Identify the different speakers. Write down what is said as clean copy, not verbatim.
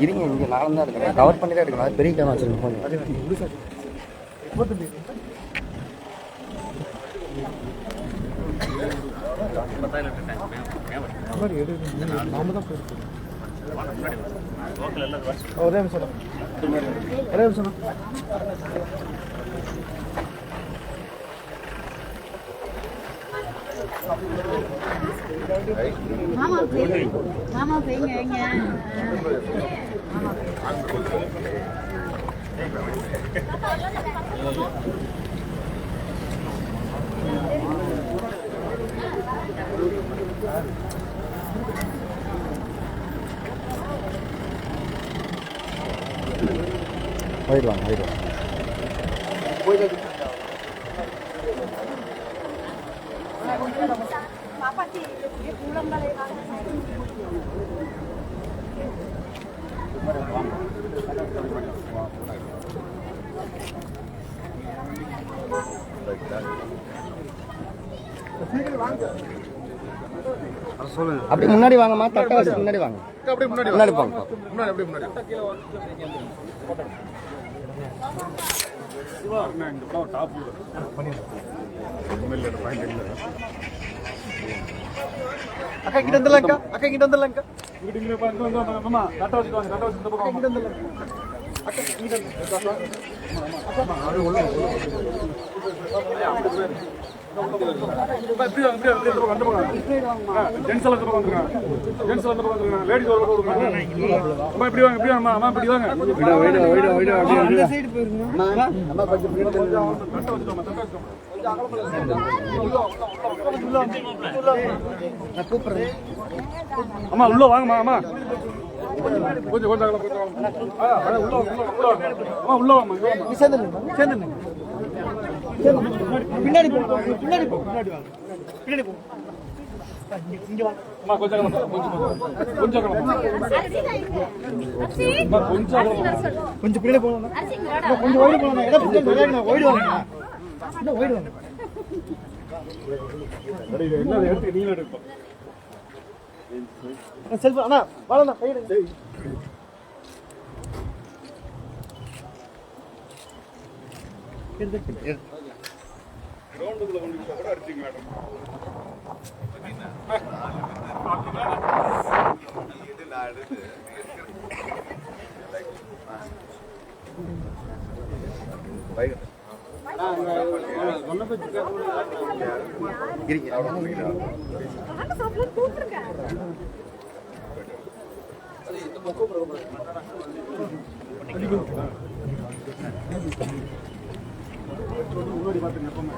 Speaker 1: இருங்க இங்கே நானும் தான் இருக்கேன். கவர் பண்ணி தான் எடுக்கணும். அது பெரிய கேமரா வச்சுருக்கேன் ஃபோன். ஒரே நிமிஷம்
Speaker 2: மாமா போய்ங்க
Speaker 1: போயிடுவாங்க அப்படி முன்னாடி வாங்கம்மா. தட்டை வச்சு முன்னாடி வாங்க. முன்னாடி போங்க.
Speaker 3: அக்கா கிட்ட வந்துடலாம்க்கா. அம்மா உள்ள வாங்கம்மா. அம்மா கொஞ்சம் உள்ள வாங்க. பின்னாடி போ. இங்க வாங்க. அம்மா கொஞ்சம் பின்னாடி போகணும். கொஞ்சம் ஓடி போகணும். ஓடி வாங்க. என்ன எடுத்து நீங்க எடுப்போம். செல்ஃபோன் அண்ணா வாடா கையில ரவுண்டுக்குள்ள கொண்டு கூட அடிச்சிங்க மேடம். இதுல அடுத்து பைக் முன்னாடி பார்த்துங்க எப்பவுமே